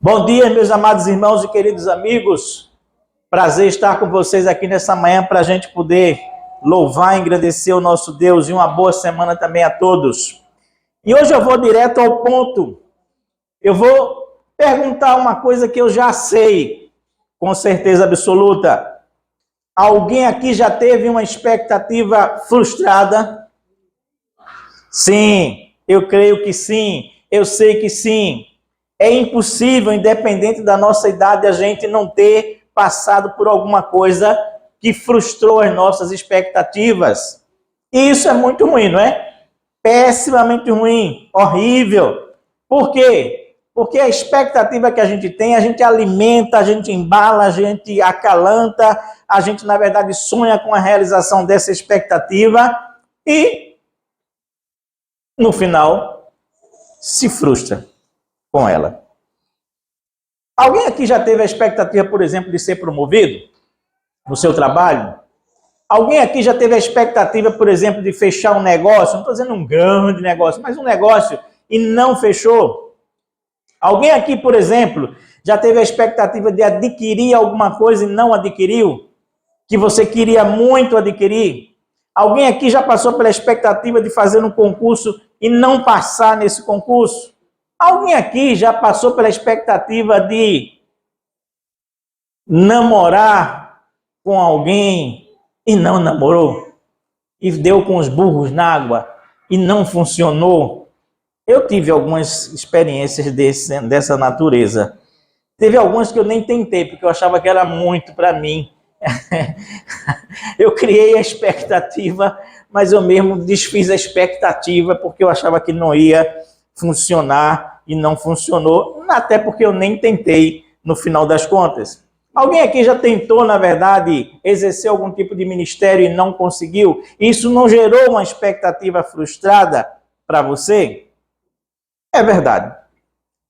Bom dia, meus amados irmãos e queridos amigos. Prazer estar com vocês aqui nessa manhã para a gente poder louvar e engrandecer o nosso Deus, e uma boa semana também a todos. E hoje eu vou direto ao ponto. Eu vou perguntar uma coisa que eu já sei, com certeza absoluta. Alguém aqui já teve uma expectativa frustrada? Sim, eu creio que sim, eu sei que sim. É impossível, independente da nossa idade, a gente não ter passado por alguma coisa que frustrou as nossas expectativas. E isso é muito ruim, não é? Pessimamente ruim, horrível. Por quê? Porque a expectativa que a gente alimenta, a gente embala, a gente acalanta, a gente, na verdade, sonha com a realização dessa expectativa e, no final, se frustra com ela. Alguém aqui já teve a expectativa, por exemplo, de ser promovido no seu trabalho? Alguém aqui já teve a expectativa, por exemplo, de fechar um negócio? Não estou dizendo um grande negócio, mas um negócio e não fechou? Alguém aqui, por exemplo, já teve a expectativa de adquirir alguma coisa e não adquiriu? Que você queria muito adquirir? Alguém aqui já passou pela expectativa de fazer um concurso e não passar nesse concurso? Alguém aqui já passou pela expectativa de namorar com alguém e não namorou? E deu com os burros na água e não funcionou? Eu tive algumas experiências dessa natureza. Teve algumas que eu nem tentei, porque eu achava que era muito para mim. Eu criei a expectativa, mas eu mesmo desfiz a expectativa, porque eu achava que não ia funcionar e não funcionou, até porque eu nem tentei no final das contas. Alguém aqui já tentou, na verdade, exercer algum tipo de ministério e não conseguiu? Isso não gerou uma expectativa frustrada para você? É verdade.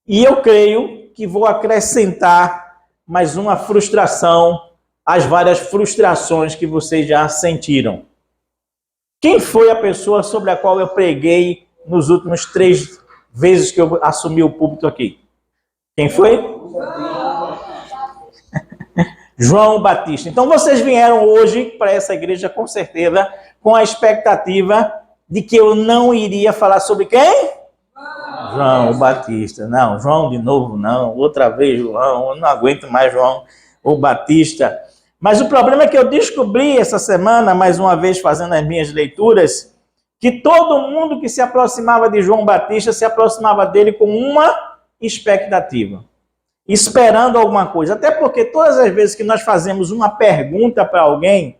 E eu creio que vou acrescentar mais uma frustração às várias frustrações que vocês já sentiram. Quem foi a pessoa sobre a qual eu preguei nos últimos 3 vezes que eu assumi o púlpito aqui? Quem foi? João Batista. Então vocês vieram hoje para essa igreja com certeza com a expectativa de que eu não iria falar sobre quem? João Batista. Não, João de novo não, outra vez João, eu não aguento mais João o Batista. Mas o problema é que eu descobri essa semana, mais uma vez fazendo as minhas leituras, que todo mundo que se aproximava de João Batista se aproximava dele com uma expectativa, esperando alguma coisa. Até porque todas as vezes que nós fazemos uma pergunta para alguém,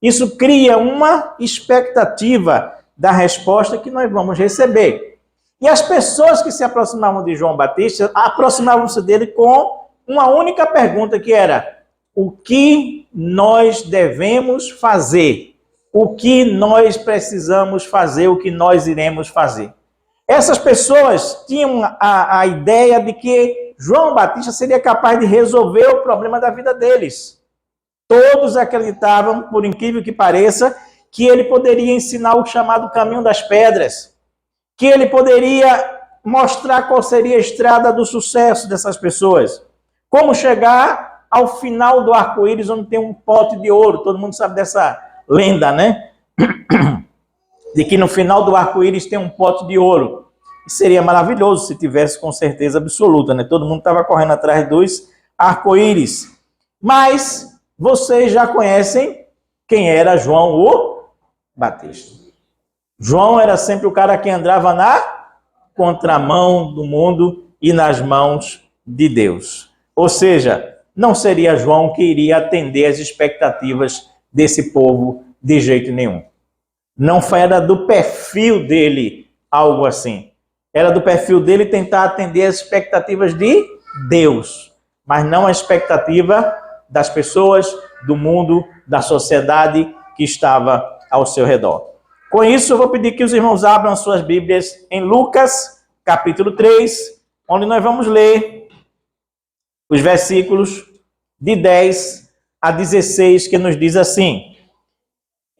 isso cria uma expectativa da resposta que nós vamos receber. E as pessoas que se aproximavam de João Batista aproximavam-se dele com uma única pergunta, que era: o que nós devemos fazer? O que nós precisamos fazer, o que nós iremos fazer. Essas pessoas tinham a ideia de que João Batista seria capaz de resolver o problema da vida deles. Todos acreditavam, por incrível que pareça, que ele poderia ensinar o chamado caminho das pedras, que ele poderia mostrar qual seria a estrada do sucesso dessas pessoas, como chegar ao final do arco-íris onde tem um pote de ouro. Todo mundo sabe dessa lenda, né? De que no final do arco-íris tem um pote de ouro. E seria maravilhoso se tivesse, com certeza absoluta, né? Todo mundo estava correndo atrás dos arco-íris. Mas vocês já conhecem quem era João o Batista. João era sempre o cara que andava na contramão do mundo e nas mãos de Deus. Ou seja, não seria João que iria atender às expectativas desse povo de jeito nenhum. Não era do perfil dele algo assim. Era do perfil dele tentar atender às expectativas de Deus, mas não a expectativa das pessoas, do mundo, da sociedade que estava ao seu redor. Com isso, eu vou pedir que os irmãos abram as suas Bíblias em Lucas, capítulo 3, onde nós vamos ler os versículos de 10 a 16, que nos diz assim: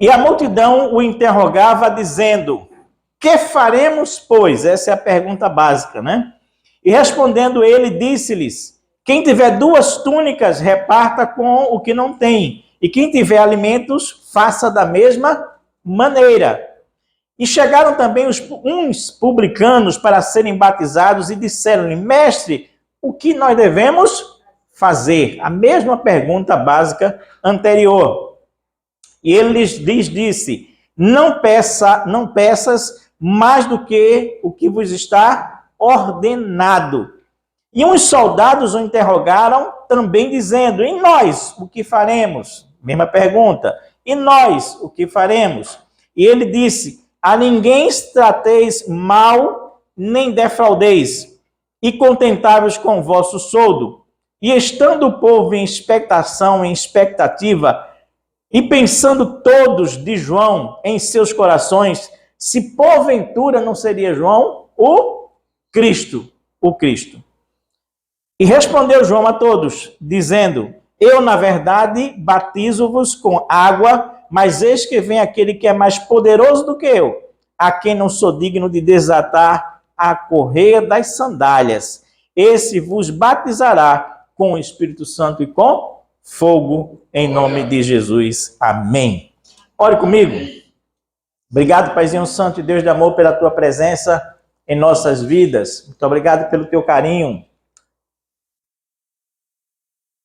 e a multidão o interrogava, dizendo: que faremos, pois? Essa é a pergunta básica, né? E respondendo ele, disse-lhes: Quem tiver 2 túnicas, reparta com o que não tem. E quem tiver alimentos, faça da mesma maneira. E chegaram também uns publicanos para serem batizados e disseram-lhe: Mestre, o que nós devemos fazer? A mesma pergunta básica anterior. E ele lhes disse: não peças mais do que o que vos está ordenado. E uns soldados o interrogaram também, dizendo: e nós, o que faremos? Mesma pergunta. E nós, o que faremos? E ele disse: a ninguém trateis mal, nem defraudeis, e contentai-vos com o vosso soldo. E estando o povo em expectação, em expectativa, e pensando todos de João em seus corações, se porventura não seria João o Cristo. E respondeu João a todos, dizendo: eu, na verdade, batizo-vos com água, mas eis que vem aquele que é mais poderoso do que eu, a quem não sou digno de desatar a correia das sandálias. Esse vos batizará com o Espírito Santo e com fogo, em nome de Jesus. Amém. Ore comigo. Obrigado, Paizinho Santo e Deus de amor, pela tua presença em nossas vidas. Muito obrigado pelo teu carinho.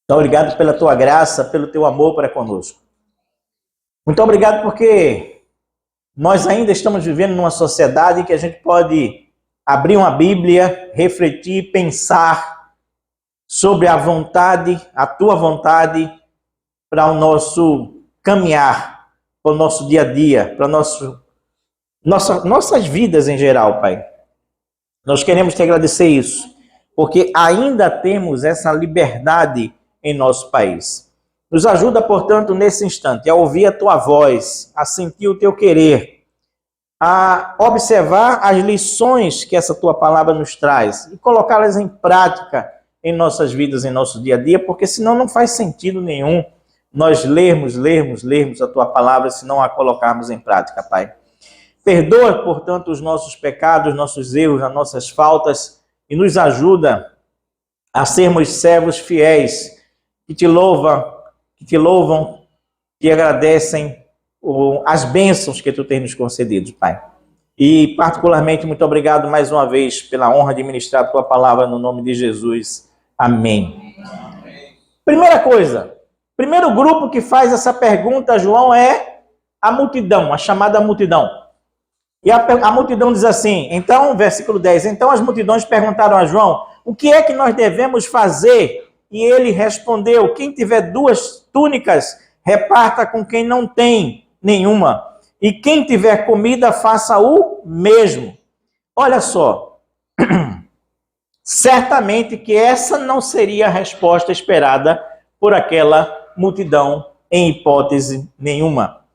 Muito obrigado pela tua graça, pelo teu amor para conosco. Muito obrigado porque nós ainda estamos vivendo numa sociedade que a gente pode abrir uma Bíblia, refletir, pensar sobre a vontade, a tua vontade para o nosso caminhar, para o nosso dia a dia, para nossas vidas em geral, Pai. Nós queremos te agradecer isso, porque ainda temos essa liberdade em nosso país. Nos ajuda, portanto, nesse instante, a ouvir a tua voz, a sentir o teu querer, a observar as lições que essa tua palavra nos traz e colocá-las em prática em nossas vidas, em nosso dia a dia, porque senão não faz sentido nenhum nós lermos a tua palavra se não a colocarmos em prática, Pai. Perdoa, portanto, os nossos pecados, nossos erros, as nossas faltas e nos ajuda a sermos servos fiéis que te louvam, que agradecem as bênçãos que tu tens nos concedido, Pai. E particularmente, muito obrigado mais uma vez pela honra de ministrar a tua palavra no nome de Jesus. Amém. Primeira coisa, primeiro grupo que faz essa pergunta a João é a multidão, a chamada multidão. E a multidão diz assim, então, versículo 10, então as multidões perguntaram a João, o que é que nós devemos fazer? E ele respondeu, quem tiver 2 túnicas, reparta com quem não tem nenhuma. E quem tiver comida, faça o mesmo. Olha só, certamente que essa não seria a resposta esperada por aquela multidão em hipótese nenhuma.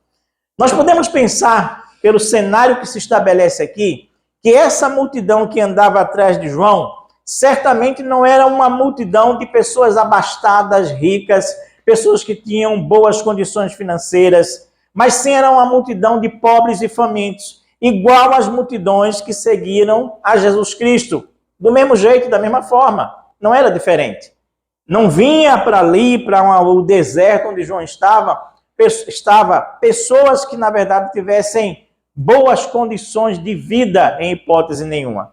Nós podemos pensar, pelo cenário que se estabelece aqui, que essa multidão que andava atrás de João, certamente não era uma multidão de pessoas abastadas, ricas, pessoas que tinham boas condições financeiras, mas sim era uma multidão de pobres e famintos, igual às multidões que seguiram a Jesus Cristo, do mesmo jeito, da mesma forma, não era diferente. Não vinha para ali, para o deserto onde João estava pessoas que, na verdade, tivessem boas condições de vida em hipótese nenhuma.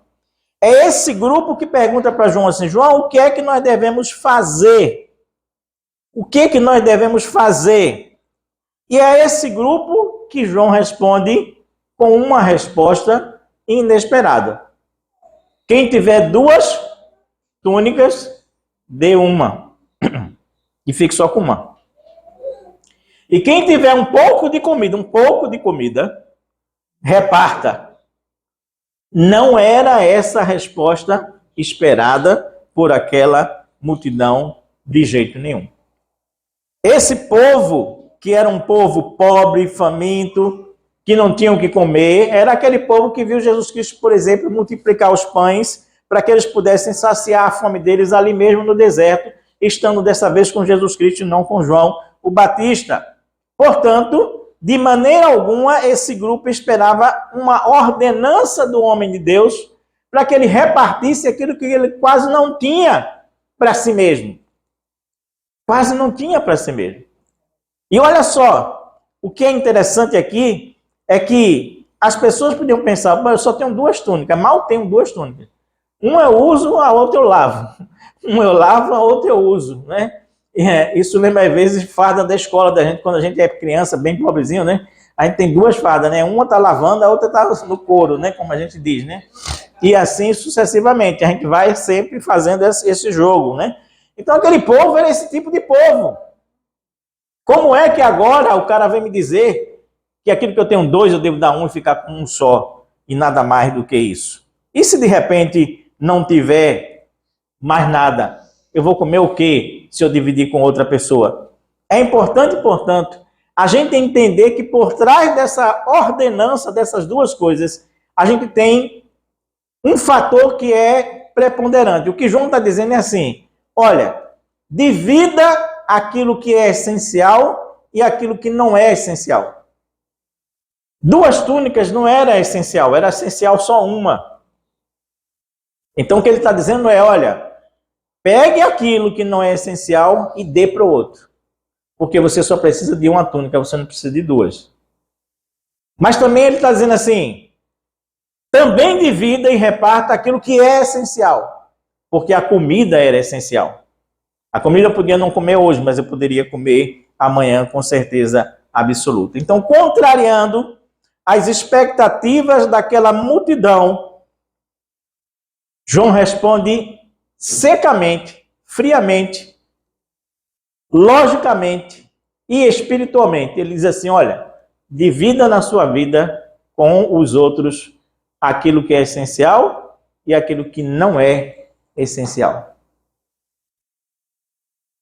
É esse grupo que pergunta para João assim, João, o que é que nós devemos fazer? O que é que nós devemos fazer? E é esse grupo que João responde com uma resposta inesperada. Quem tiver 2 túnicas, dê uma. E fique só com uma. E quem tiver um pouco de comida, reparta. Não era essa a resposta esperada por aquela multidão de jeito nenhum. Esse povo, que era um povo pobre, faminto, que não tinham o que comer, era aquele povo que viu Jesus Cristo, por exemplo, multiplicar os pães para que eles pudessem saciar a fome deles ali mesmo no deserto, estando dessa vez com Jesus Cristo e não com João o Batista. Portanto, de maneira alguma, esse grupo esperava uma ordenança do homem de Deus para que ele repartisse aquilo que ele quase não tinha, para si mesmo. Quase não tinha para si mesmo. E olha só, o que é interessante aqui é que as pessoas podiam pensar, eu só tenho 2 túnicas, mal tenho 2 túnicas. Uma eu uso, a outra eu lavo. Uma eu lavo, a outra eu uso, né? Isso lembra às vezes farda da escola da gente, quando a gente é criança, bem pobrezinho, né? A gente tem 2 fardas, né? Uma tá lavando, a outra tá no couro, né? Como a gente diz, né? E assim sucessivamente, a gente vai sempre fazendo esse jogo, né? Então aquele povo era esse tipo de povo. Como é que agora o cara vem me dizer que aquilo que eu tenho 2 eu devo dar 1 e ficar com 1 só, e nada mais do que isso? E se de repente não tiver mais nada, eu vou comer o quê se eu dividir com outra pessoa? É importante, portanto, a gente entender que por trás dessa ordenança dessas 2 coisas, a gente tem um fator que é preponderante. O que João está dizendo é assim, olha, divida aquilo que é essencial e aquilo que não é essencial. 2 túnicas não era essencial, era essencial só uma. Então o que ele está dizendo é, olha, pegue aquilo que não é essencial e dê para o outro. Porque você só precisa de uma túnica, você não precisa de 2. Mas também ele está dizendo assim, também divida e reparta aquilo que é essencial. Porque a comida era essencial. A comida eu podia não comer hoje, mas eu poderia comer amanhã com certeza absoluta. Então, contrariando as expectativas daquela multidão, João responde secamente, friamente, logicamente e espiritualmente. Ele diz assim, olha, divida na sua vida com os outros aquilo que é essencial e aquilo que não é essencial.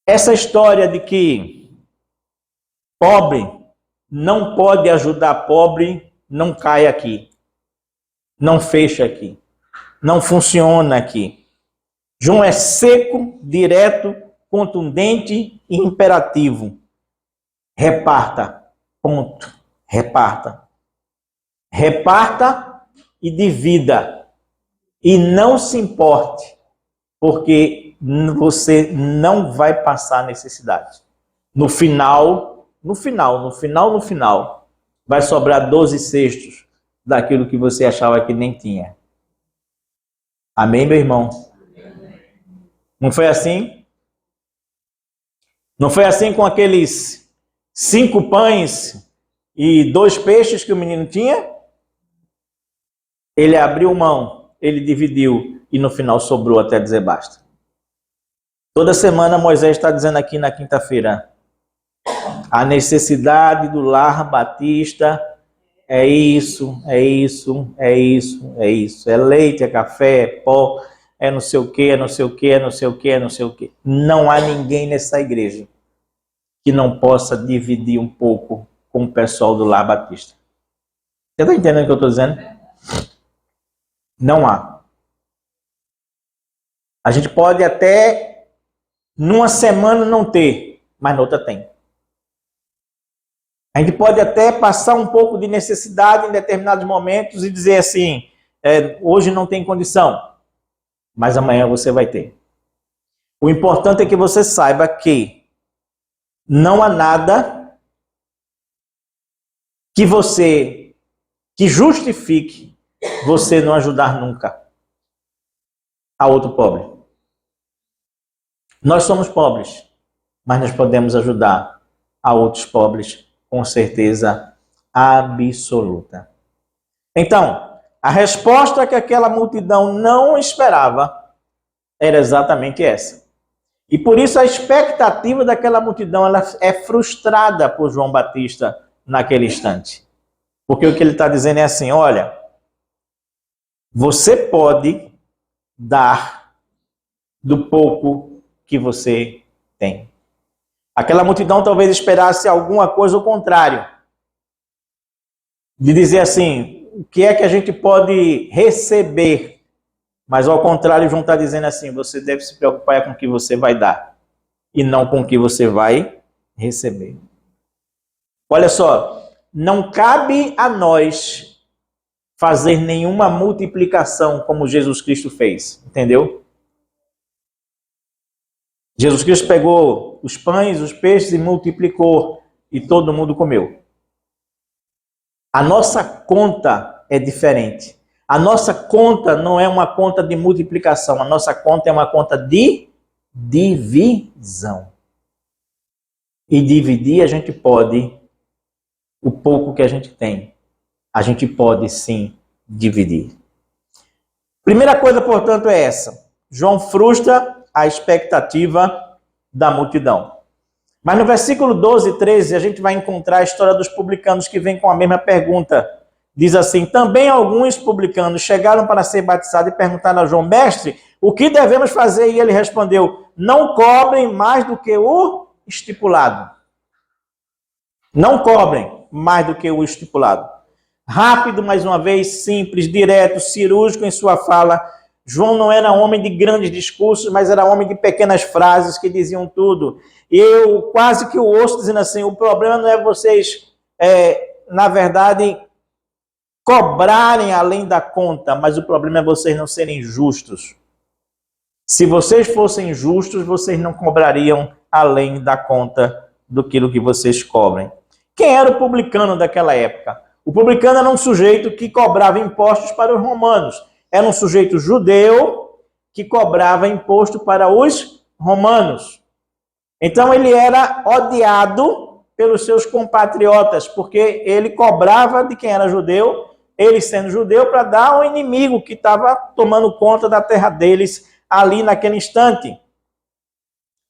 Essa história de que pobre não pode ajudar pobre não cai aqui, não fecha aqui, não funciona aqui. João é seco, direto, contundente e imperativo. Reparta, ponto, reparta. Reparta e divida. E não se importe, porque você não vai passar necessidade. No final, vai sobrar 12 cestos daquilo que você achava que nem tinha. Amém, meu irmão? Não foi assim? Não foi assim com aqueles 5 pães e 2 peixes que o menino tinha? Ele abriu mão, ele dividiu e no final sobrou até dizer basta. Toda semana Moisés está dizendo aqui na quinta-feira, a necessidade do lar batista é isso, é isso, é isso, é isso. É leite, é café, é pó, é não sei o que, é não sei o que, é não sei o que, é não sei o que. Não há ninguém nessa igreja que não possa dividir um pouco com o pessoal do lar batista. Você está entendendo o que eu estou dizendo? Não há. A gente pode até numa semana não ter, mas na outra tem. A gente pode até passar um pouco de necessidade em determinados momentos e dizer assim, hoje não tem condição, mas amanhã você vai ter. O importante é que você saiba que não há nada que justifique você não ajudar nunca a outro pobre. Nós somos pobres, mas nós podemos ajudar a outros pobres com certeza absoluta. Então, a resposta que aquela multidão não esperava era exatamente essa. E por isso a expectativa daquela multidão ela é frustrada por João Batista naquele instante. Porque o que ele está dizendo é assim, olha, você pode dar do pouco que você tem. Aquela multidão talvez esperasse alguma coisa ao contrário. De dizer assim, o que é que a gente pode receber? Mas ao contrário, João está dizendo assim, você deve se preocupar com o que você vai dar. E não com o que você vai receber. Olha só, não cabe a nós fazer nenhuma multiplicação como Jesus Cristo fez. Entendeu? Jesus Cristo pegou os pães, os peixes e multiplicou, e todo mundo comeu. A nossa conta é diferente. A nossa conta não é uma conta de multiplicação, a nossa conta é uma conta de divisão. E dividir a gente pode o pouco que a gente tem. A gente pode sim dividir. Primeira coisa, portanto, é essa. João frustra a expectativa da multidão. Mas no versículo 12 e 13, a gente vai encontrar a história dos publicanos que vem com a mesma pergunta. Diz assim: também alguns publicanos chegaram para ser batizados e perguntaram a João: mestre, o que devemos fazer? E ele respondeu: não cobrem mais do que o estipulado. Não cobrem mais do que o estipulado. Rápido, mais uma vez, simples, direto, cirúrgico em sua fala. João não era homem de grandes discursos, mas era homem de pequenas frases que diziam tudo. E eu quase que o ouço dizendo assim: o problema não é vocês, na verdade, cobrarem além da conta, mas o problema é vocês não serem justos. Se vocês fossem justos, vocês não cobrariam além da conta do que vocês cobrem. Quem era o publicano daquela época? O publicano era um sujeito que cobrava impostos para os romanos. Era um sujeito judeu que cobrava imposto para os romanos. Então ele era odiado pelos seus compatriotas, porque ele cobrava de quem era judeu, ele sendo judeu, para dar ao inimigo que estava tomando conta da terra deles ali naquele instante.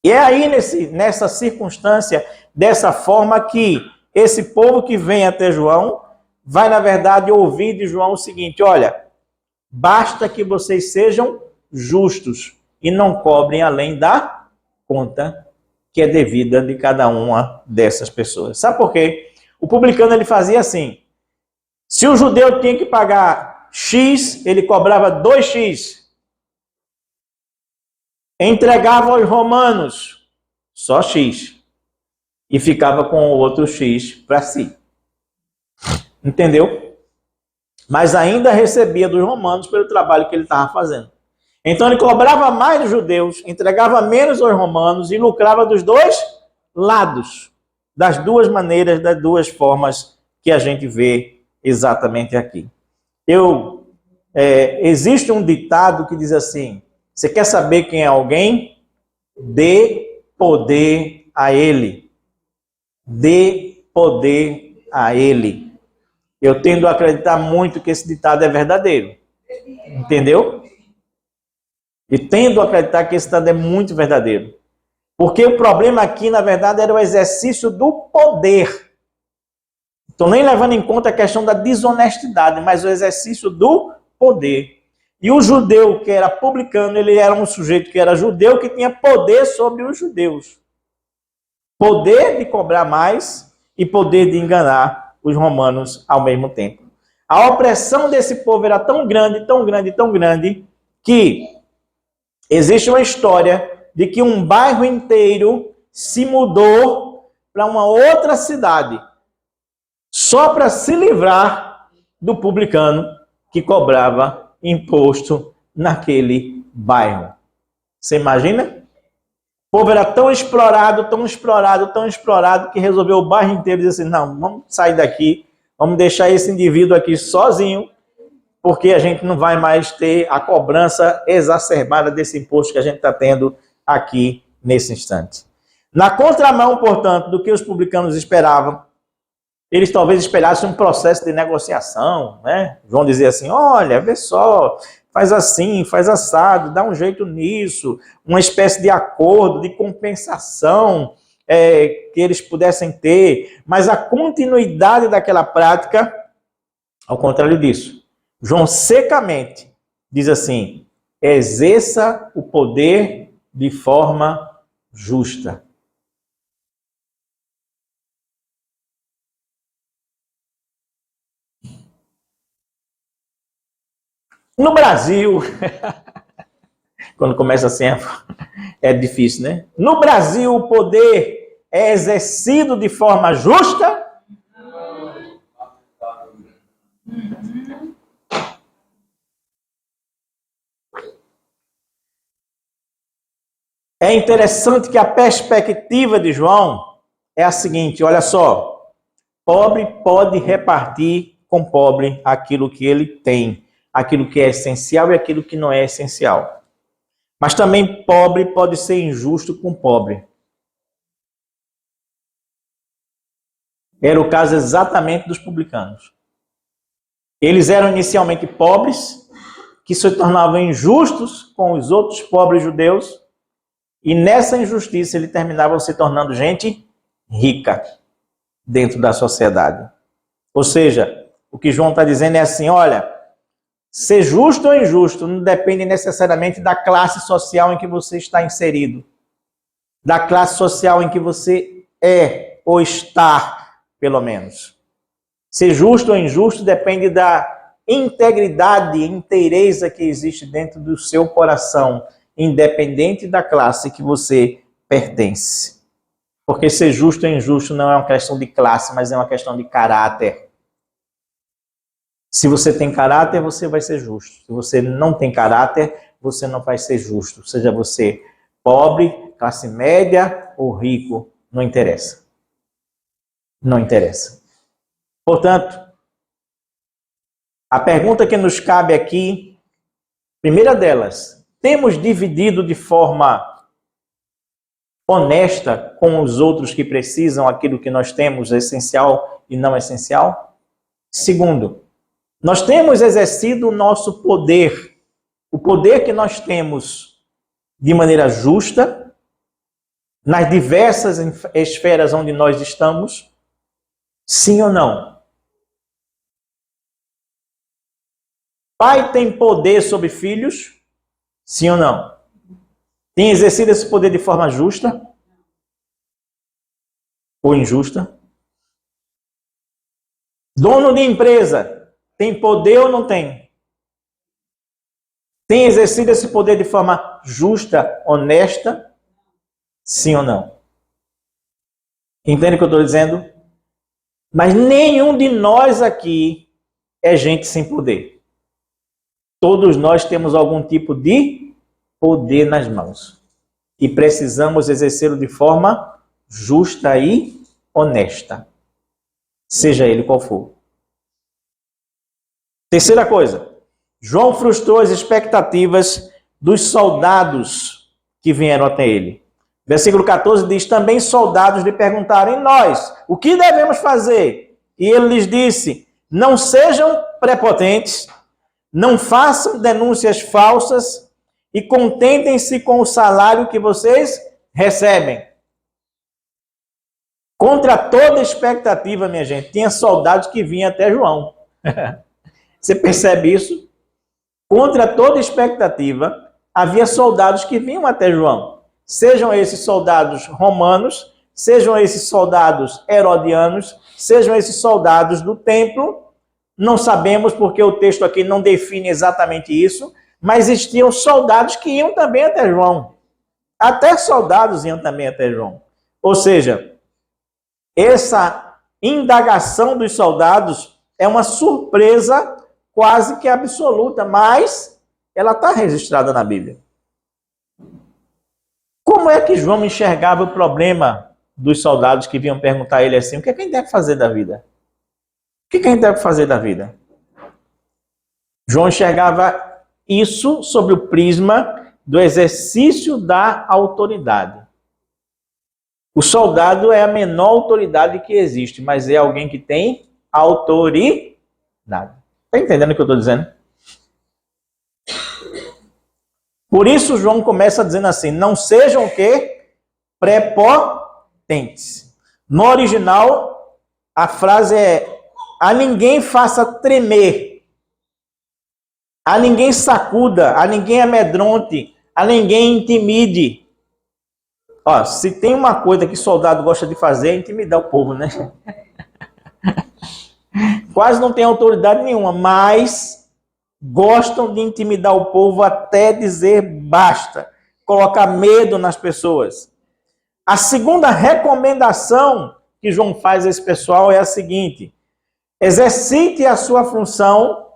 E é aí nessa circunstância, dessa forma, que esse povo que vem até João vai, na verdade, ouvir de João o seguinte: olha, basta que vocês sejam justos e não cobrem além da conta que é devida de cada uma dessas pessoas. Sabe por quê? O publicano ele fazia assim: se o judeu tinha que pagar X, ele cobrava 2X. Entregava aos romanos só X. E ficava com o outro X para si. Entendeu? Mas ainda recebia dos romanos pelo trabalho que ele estava fazendo. Então ele cobrava mais dos judeus, entregava menos aos romanos e lucrava dos dois lados. Das duas maneiras, das duas formas que a gente vê exatamente aqui. Existe um ditado que diz assim: você quer saber quem é alguém? Dê poder a ele. Dê poder a ele. Eu tendo a acreditar muito que esse ditado é verdadeiro. Entendeu? E tendo a acreditar que esse ditado é muito verdadeiro. Porque o problema aqui, na verdade, era o exercício do poder. Estou nem levando em conta a questão da desonestidade, mas o exercício do poder. E o judeu que era publicano, ele era um sujeito que era judeu, que tinha poder sobre os judeus. Poder de cobrar mais e poder de enganar os romanos ao mesmo tempo. A opressão desse povo era tão grande, tão grande, tão grande, que existe uma história de que um bairro inteiro se mudou para uma outra cidade, só para se livrar do publicano que cobrava imposto naquele bairro. Você imagina? O povo era tão explorado, tão explorado, tão explorado, que resolveu o bairro inteiro dizer assim: não, vamos sair daqui, vamos deixar esse indivíduo aqui sozinho, porque a gente não vai mais ter a cobrança exacerbada desse imposto que a gente está tendo aqui nesse instante. Na contramão, portanto, do que os publicanos esperavam, eles talvez esperassem um processo de negociação, né? João dizia assim: olha, vê só, faz assim, faz assado, dá um jeito nisso, uma espécie de acordo, de compensação que eles pudessem ter, mas a continuidade daquela prática, ao contrário disso. João secamente diz assim: exerça o poder de forma justa. No Brasil, quando começa assim, é difícil, né? No Brasil, o poder é exercido de forma justa? É interessante que a perspectiva de João é a seguinte, olha só. Pobre pode repartir com pobre aquilo que ele tem, aquilo que é essencial e aquilo que não é essencial. Mas também pobre pode ser injusto com pobre. Era o caso exatamente dos publicanos. Eles eram inicialmente pobres, que se tornavam injustos com os outros pobres judeus, e nessa injustiça eles terminavam se tornando gente rica dentro da sociedade. Ou seja, o que João está dizendo é assim, olha, ser justo ou injusto não depende necessariamente da classe social em que você está inserido, da classe social em que você é ou está, pelo menos. Ser justo ou injusto depende da integridade, inteireza que existe dentro do seu coração, independente da classe que você pertence. Porque ser justo ou injusto não é uma questão de classe, mas é uma questão de caráter. Se você tem caráter, você vai ser justo. Se você não tem caráter, você não vai ser justo. Seja você pobre, classe média ou rico, não interessa. Não interessa. Portanto, a pergunta que nos cabe aqui, primeira delas, temos dividido de forma honesta com os outros que precisam aquilo que nós temos, essencial e não essencial? Segundo, nós temos exercido o nosso poder, o poder que nós temos de maneira justa, nas diversas esferas onde nós estamos, sim ou não? Pai tem poder sobre filhos, sim ou não? Tem exercido esse poder de forma justa ou injusta? Dono de empresa, tem poder ou não tem? Tem exercido esse poder de forma justa, honesta, sim ou não? Entende o que eu estou dizendo? Mas nenhum de nós aqui é gente sem poder. Todos nós temos algum tipo de poder nas mãos. E precisamos exercê-lo de forma justa e honesta. Seja ele qual for. Terceira coisa. João frustrou as expectativas dos soldados que vieram até ele. Versículo 14 diz, também soldados lhe perguntaram, e nós, o que devemos fazer? E ele lhes disse, não sejam prepotentes, não façam denúncias falsas e contentem-se com o salário que vocês recebem. Contra toda expectativa, minha gente, tinha soldados que vinham até João. Você percebe isso? Contra toda expectativa, havia soldados que vinham até João. Sejam esses soldados romanos, sejam esses soldados herodianos, sejam esses soldados do templo. Não sabemos porque o texto aqui não define exatamente isso, mas existiam soldados que iam também até João. Até soldados iam também até João. Ou seja, essa indagação dos soldados é uma surpresa quase que absoluta, mas ela está registrada na Bíblia. Como é que João enxergava o problema dos soldados que vinham perguntar a ele assim, o que é que a gente deve fazer da vida? O que a gente deve fazer da vida? João enxergava isso sobre o prisma do exercício da autoridade. O soldado é a menor autoridade que existe, mas é alguém que tem autoridade. Está entendendo o que eu estou dizendo? Por isso João começa dizendo assim, não sejam o quê? Prepotentes. No original, a frase é, a ninguém faça tremer, a ninguém sacuda, a ninguém amedronte, a ninguém intimide. Ó, se tem uma coisa que soldado gosta de fazer, é intimidar o povo, né? Quase não tem autoridade nenhuma, mas gostam de intimidar o povo até dizer basta, colocar medo nas pessoas. A segunda recomendação que João faz a esse pessoal é a seguinte, exercite a sua função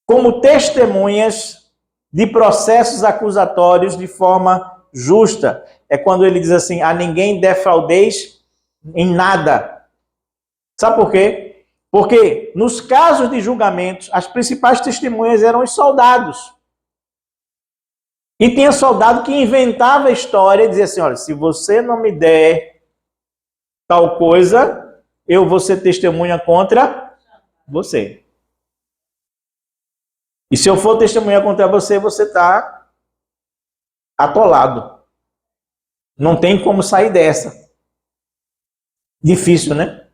como testemunhas de processos acusatórios de forma justa. É quando ele diz assim, a ninguém defraudeis em nada. Sabe por quê? Porque nos casos de julgamentos, as principais testemunhas eram os soldados. E tinha soldado que inventava a história e dizia assim, olha, se você não me der tal coisa, eu vou ser testemunha contra você. E se eu for testemunha contra você, você está atolado. Não tem como sair dessa. Difícil, né?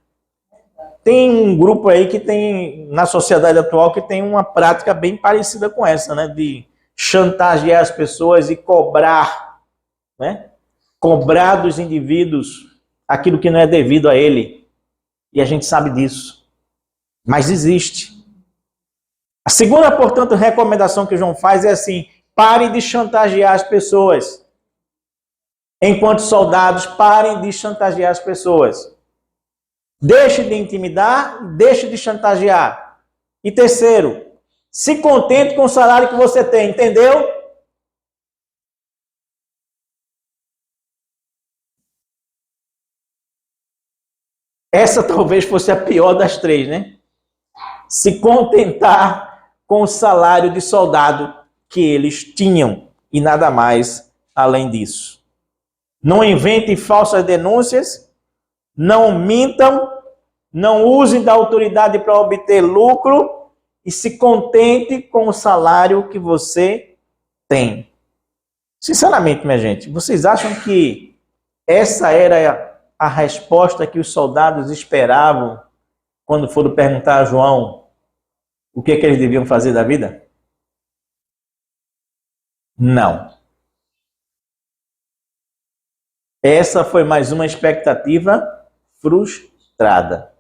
Tem um grupo aí que tem, na sociedade atual, que tem uma prática bem parecida com essa, né? De chantagear as pessoas e cobrar, né? Cobrar dos indivíduos aquilo que não é devido a ele. E a gente sabe disso. Mas existe. A segunda, portanto, recomendação que João faz é assim, pare de chantagear as pessoas. Enquanto soldados, parem de chantagear as pessoas. Deixe de intimidar, deixe de chantagear. E terceiro, se contente com o salário que você tem, entendeu? Essa talvez fosse a pior das três, né? Se contentar com o salário de soldado que eles tinham e nada mais além disso. Não inventem falsas denúncias, não mintam, não usem da autoridade para obter lucro e se contente com o salário que você tem. Sinceramente, minha gente, vocês acham que essa era a resposta que os soldados esperavam quando foram perguntar a João o que eles deviam fazer da vida? Não. Essa foi mais uma expectativa frustrada.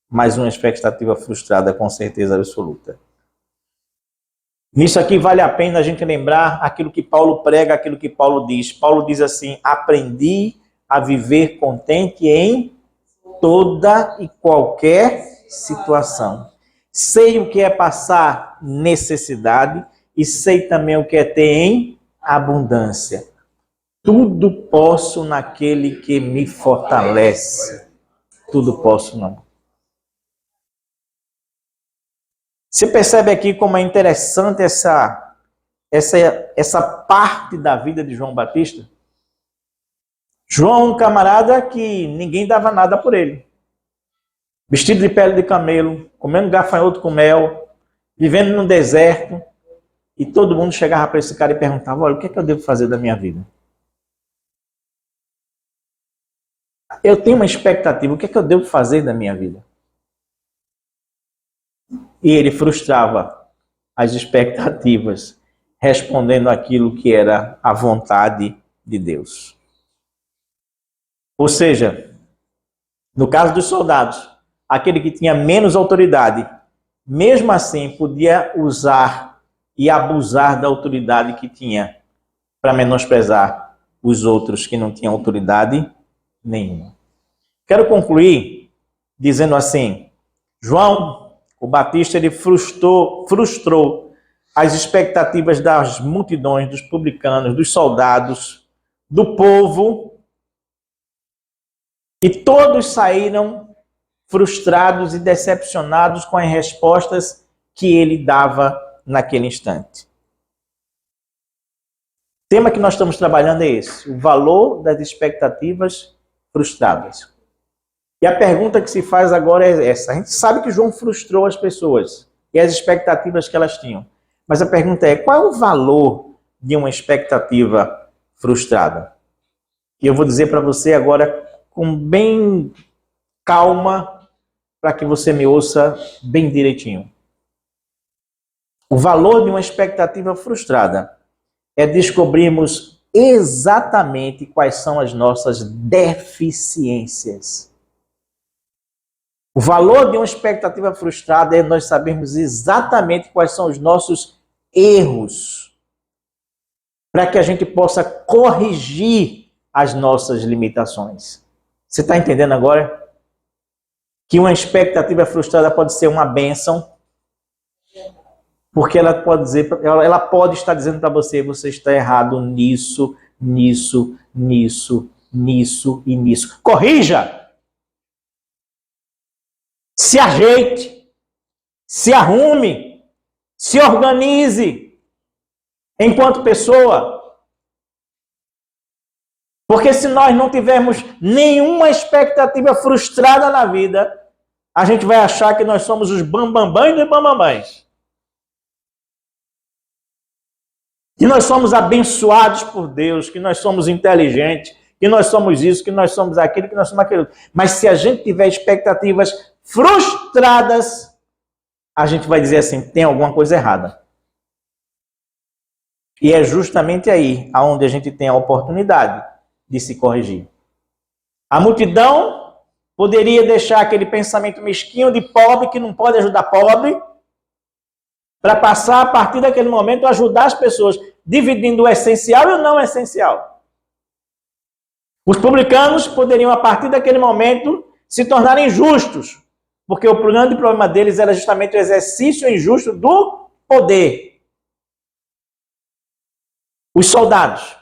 Mais uma expectativa frustrada, com certeza absoluta. Nisso aqui vale a pena a gente lembrar aquilo que Paulo prega, aquilo que Paulo diz. Paulo diz assim, aprendi a viver contente em toda e qualquer situação. Sei o que é passar necessidade e sei também o que é ter em abundância. Tudo posso naquele que me fortalece. Tudo posso não. Você percebe aqui como é interessante essa parte da vida de João Batista? João, um camarada que ninguém dava nada por ele. Vestido de pele de camelo, comendo gafanhoto com mel, vivendo no deserto. E todo mundo chegava para esse cara e perguntava, olha, o que é que eu devo fazer da minha vida? Eu tenho uma expectativa, o que é que eu devo fazer da minha vida? E ele frustrava as expectativas, respondendo aquilo que era a vontade de Deus. Ou seja, no caso dos soldados, aquele que tinha menos autoridade, mesmo assim podia usar e abusar da autoridade que tinha para menosprezar os outros que não tinham autoridade nenhuma. Quero concluir dizendo assim, João, o Batista, ele frustrou as expectativas das multidões, dos publicanos, dos soldados, do povo, e todos saíram frustrados e decepcionados com as respostas que ele dava naquele instante. O tema que nós estamos trabalhando é esse, o valor das expectativas frustradas. E a pergunta que se faz agora é essa. A gente sabe que João frustrou as pessoas e as expectativas que elas tinham. Mas a pergunta é, qual é o valor de uma expectativa frustrada? E eu vou dizer para você agora com bem calma, para que você me ouça bem direitinho. O valor de uma expectativa frustrada é descobrirmos exatamente quais são as nossas deficiências. O valor de uma expectativa frustrada é nós sabermos exatamente quais são os nossos erros, para que a gente possa corrigir as nossas limitações. Você está entendendo agora? Que uma expectativa frustrada pode ser uma bênção. Porque ela pode dizer, ela pode estar dizendo para você, você está errado nisso, nisso, nisso, nisso e nisso. Corrija! Se ajeite, se arrume, se organize enquanto pessoa. Porque se nós não tivermos nenhuma expectativa frustrada na vida, a gente vai achar que nós somos os bambambãs dos bambambãs. Que nós somos abençoados por Deus, que nós somos inteligentes, que nós somos isso, que nós somos aquilo, que nós somos aquilo. Mas se a gente tiver expectativas frustradas, a gente vai dizer assim, tem alguma coisa errada. E é justamente aí aonde a gente tem a oportunidade de se corrigir. A multidão poderia deixar aquele pensamento mesquinho de pobre que não pode ajudar pobre, para passar a partir daquele momento a ajudar as pessoas, dividindo o essencial e o não essencial. Os publicanos poderiam a partir daquele momento se tornarem justos, porque o grande problema deles era justamente o exercício injusto do poder. Os soldados,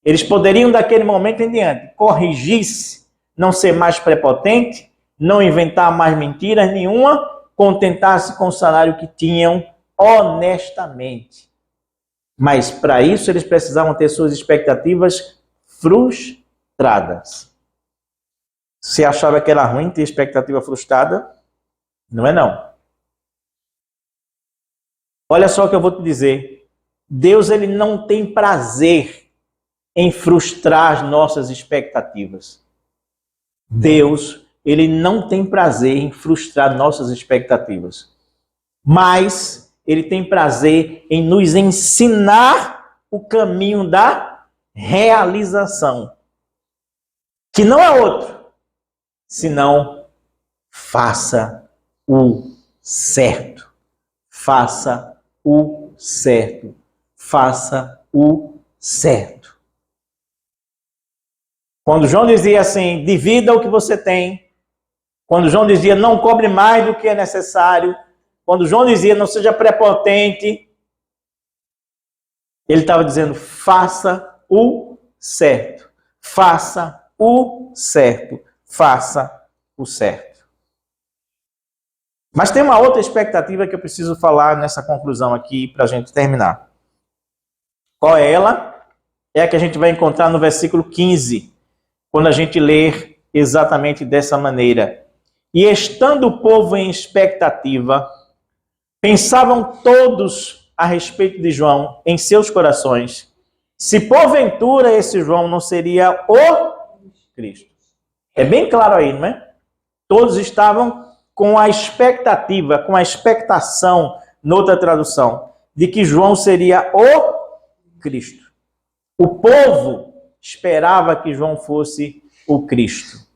eles poderiam, daquele momento em diante, corrigir-se, não ser mais prepotente, não inventar mais mentiras nenhuma, contentar-se com o salário que tinham honestamente. Mas, para isso, eles precisavam ter suas expectativas frustradas. Você achava que era ruim ter expectativa frustrada? Não é não. Olha só o que eu vou te dizer. Deus, ele não tem prazer em frustrar as nossas expectativas. Deus, ele não tem prazer em frustrar nossas expectativas. Mas ele tem prazer em nos ensinar o caminho da realização. Que não é outro, senão faça o certo. Faça o certo. Faça o certo. Quando João dizia assim, divida o que você tem. Quando João dizia, não cobre mais do que é necessário. Quando João dizia, não seja prepotente. Ele estava dizendo, faça o certo. Faça o certo. Faça o certo. Mas tem uma outra expectativa que eu preciso falar nessa conclusão aqui para a gente terminar. Qual é ela? É a que a gente vai encontrar no versículo 15. Quando a gente ler exatamente dessa maneira. E estando o povo em expectativa, pensavam todos a respeito de João em seus corações, se porventura esse João não seria o Cristo. É bem claro aí, não é? Todos estavam com a expectativa, com a expectação, noutra tradução, de que João seria o Cristo. O povo esperava que João fosse o Cristo.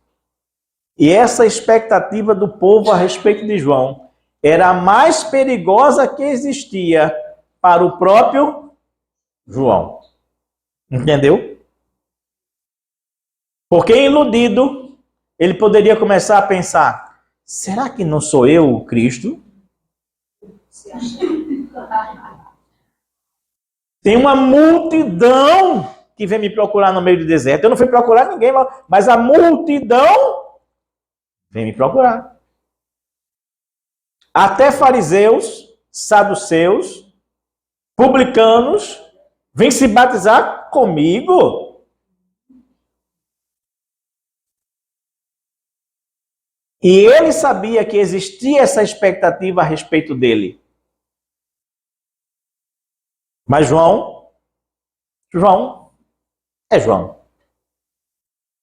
E essa expectativa do povo a respeito de João era a mais perigosa que existia para o próprio João. Entendeu? Porque iludido, ele poderia começar a pensar, será que não sou eu o Cristo? Tem uma multidão que vem me procurar no meio do deserto. Eu não fui procurar ninguém, mas a multidão vem me procurar. Até fariseus, saduceus, publicanos, vêm se batizar comigo. E ele sabia que existia essa expectativa a respeito dele. Mas João é João.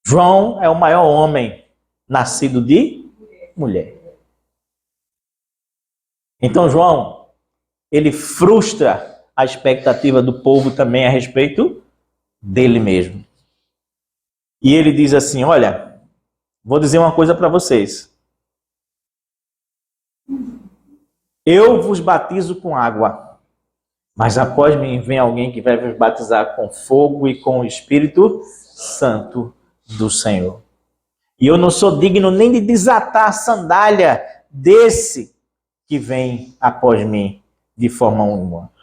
João é o maior homem nascido de mulher. Então João, ele frustra a expectativa do povo também a respeito dele mesmo. E ele diz assim, olha, vou dizer uma coisa para vocês. Eu vos batizo com água, mas após mim vem alguém que vai vos batizar com fogo e com o Espírito Santo do Senhor. E eu não sou digno nem de desatar a sandália desse que vem após mim. de forma alguma.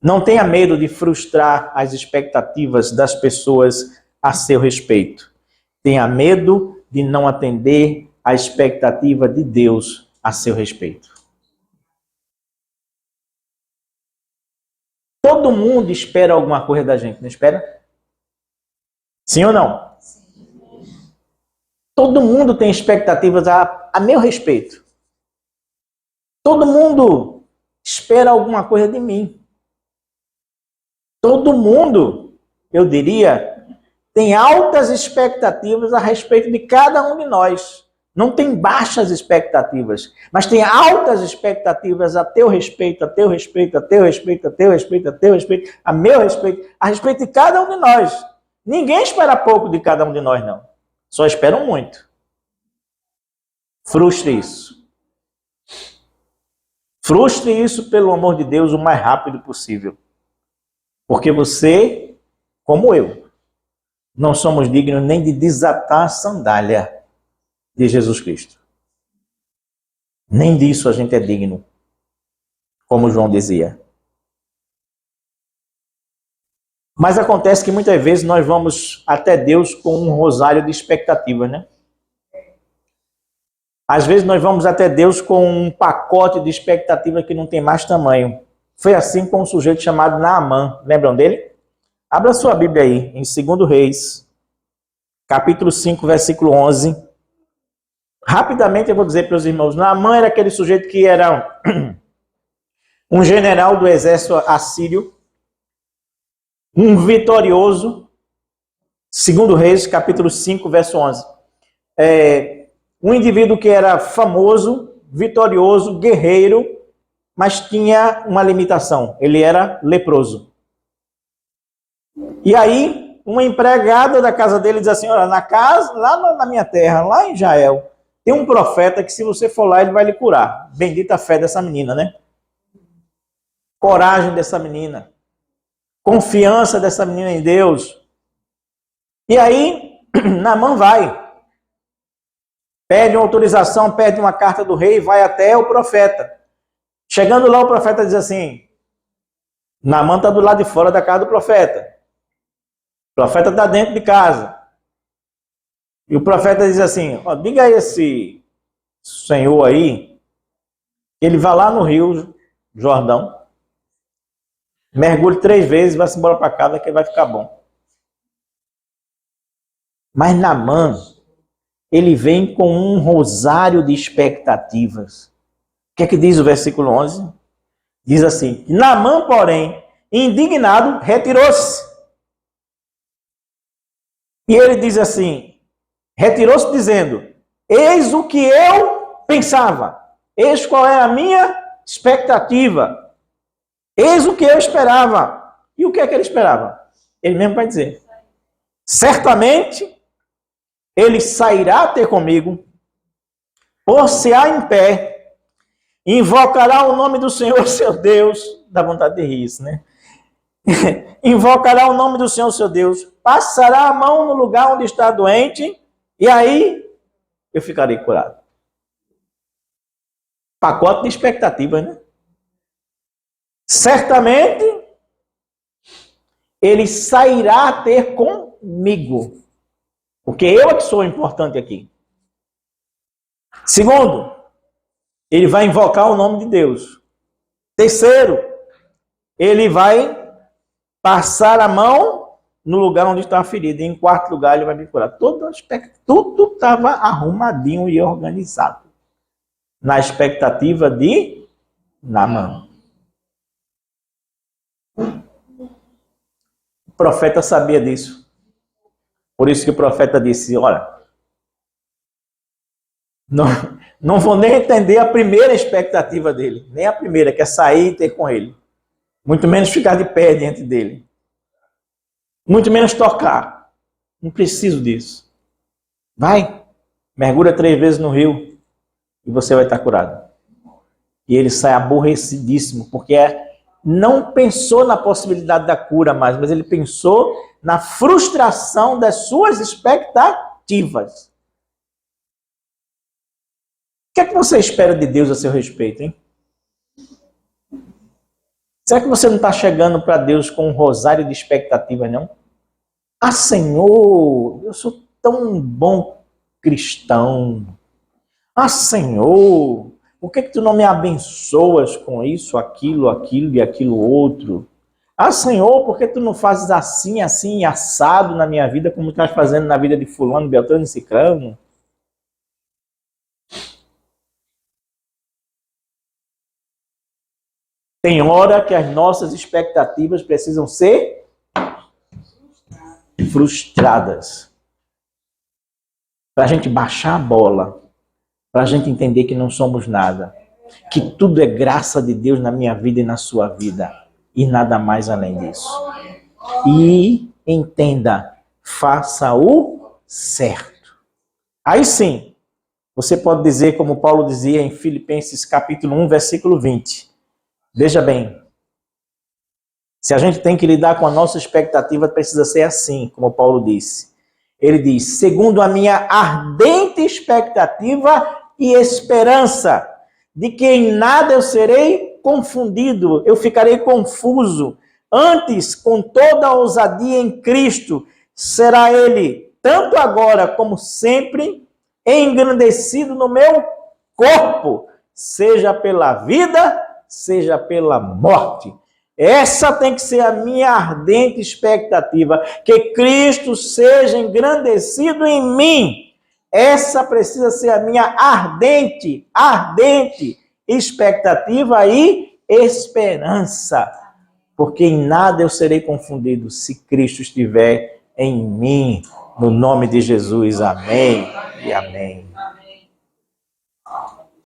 Não tenha medo de frustrar as expectativas das pessoas a seu respeito. Tenha medo de não atender a expectativa de Deus a seu respeito. Todo mundo espera alguma coisa da gente, não espera? Sim ou não? Todo mundo tem expectativas a meu respeito. Todo mundo espera alguma coisa de mim. Todo mundo, eu diria, tem altas expectativas a respeito de cada um de nós. Não tem baixas expectativas, mas tem altas expectativas a teu respeito, a teu respeito, a teu respeito, a teu respeito, a teu respeito, a meu respeito, a respeito de cada um de nós. Ninguém espera pouco de cada um de nós, não. Só esperam muito. Frustre isso. Frustre isso, pelo amor de Deus, o mais rápido possível. Porque você, como eu, não somos dignos nem de desatar a sandália de Jesus Cristo. Nem disso a gente é digno, como João dizia. Mas acontece que muitas vezes nós vamos até Deus com um rosário de expectativas, né? Às vezes nós vamos até Deus com um pacote de expectativas que não tem mais tamanho. Foi assim com um sujeito chamado Naamã. Lembram dele? Abra sua Bíblia aí, em 2 Reis, capítulo 5, versículo 11. Rapidamente eu vou dizer para os irmãos, Naamã era aquele sujeito que era um general do exército assírio, um vitorioso, 2 Reis, capítulo 5, verso 11. Um indivíduo que era famoso, vitorioso, guerreiro, mas tinha uma limitação, ele era leproso. E aí, uma empregada da casa dele diz assim, olha, na casa, lá na minha terra, lá em Israel, tem um profeta que se você for lá, ele vai lhe curar. Bendita a fé dessa menina, né? Coragem dessa menina. Confiança dessa menina em Deus. E aí, Naamã vai. Pede uma autorização, pede uma carta do rei, vai até o profeta. Chegando lá, o profeta diz assim, Naamã está do lado de fora da casa do profeta. O profeta está dentro de casa. E o profeta diz assim, ó, diga a esse senhor aí, ele vai lá no rio Jordão, mergulhe 3 vezes e vai-se embora para casa que vai ficar bom. Mas Naamã, ele vem com um rosário de expectativas. O que é que diz o versículo 11? Diz assim, Naamã, porém, indignado, retirou-se. E ele diz assim, retirou-se dizendo, eis o que eu pensava, eis qual é a minha expectativa, eis o que eu esperava. E o que é que ele esperava? Ele mesmo vai dizer, certamente ele sairá a ter comigo, pôr-se-á em pé, invocará o nome do Senhor seu Deus, dá vontade de rir isso, né? Invocará o nome do Senhor seu Deus, passará a mão no lugar onde está doente, e aí eu ficarei curado. Pacote de expectativas, né? Certamente ele sairá a ter comigo. Porque eu é que sou importante aqui. Segundo, ele vai invocar o nome de Deus. Terceiro, ele vai passar a mão no lugar onde está a ferida. E em quarto lugar, ele vai me curar. Tudo estava arrumadinho e organizado. Na expectativa de Naamã. O profeta sabia disso. Por isso que o profeta disse, olha, não vou nem entender a primeira expectativa dele. Nem a primeira, que é sair e ter com ele. Muito menos ficar de pé diante dele. Muito menos tocar. Não preciso disso. Vai, mergulha 3 vezes no rio e você vai estar curado. E ele sai aborrecidíssimo, porque não pensou na possibilidade da cura mais, mas ele pensou na frustração das suas expectativas. O que é que você espera de Deus a seu respeito, hein? Será que você não está chegando para Deus com um rosário de expectativa, não? Ah, Senhor, eu sou tão bom cristão. Ah, Senhor, por que tu não me abençoas com isso, aquilo e aquilo outro? Ah, Senhor, por que tu não fazes assim, assim, assado na minha vida, como estás fazendo na vida de fulano, beltrano e cicrano? Tem hora que as nossas expectativas precisam ser frustradas. Para a gente baixar a bola, para a gente entender que não somos nada, que tudo é graça de Deus na minha vida e na sua vida, e nada mais além disso. E entenda, faça o certo. Aí sim, você pode dizer, como Paulo dizia em Filipenses capítulo 1, versículo 20. Veja bem, se a gente tem que lidar com a nossa expectativa, precisa ser assim, como Paulo disse. Ele diz, segundo a minha ardente expectativa e esperança, de que em nada eu serei confundido, eu ficarei confuso. Antes, com toda a ousadia em Cristo, será Ele, tanto agora como sempre, engrandecido no meu corpo, seja pela vida, seja pela morte. Essa tem que ser a minha ardente expectativa, que Cristo seja engrandecido em mim. Essa precisa ser a minha ardente expectativa e esperança. Porque em nada eu serei confundido se Cristo estiver em mim. No nome de Jesus, amém e amém.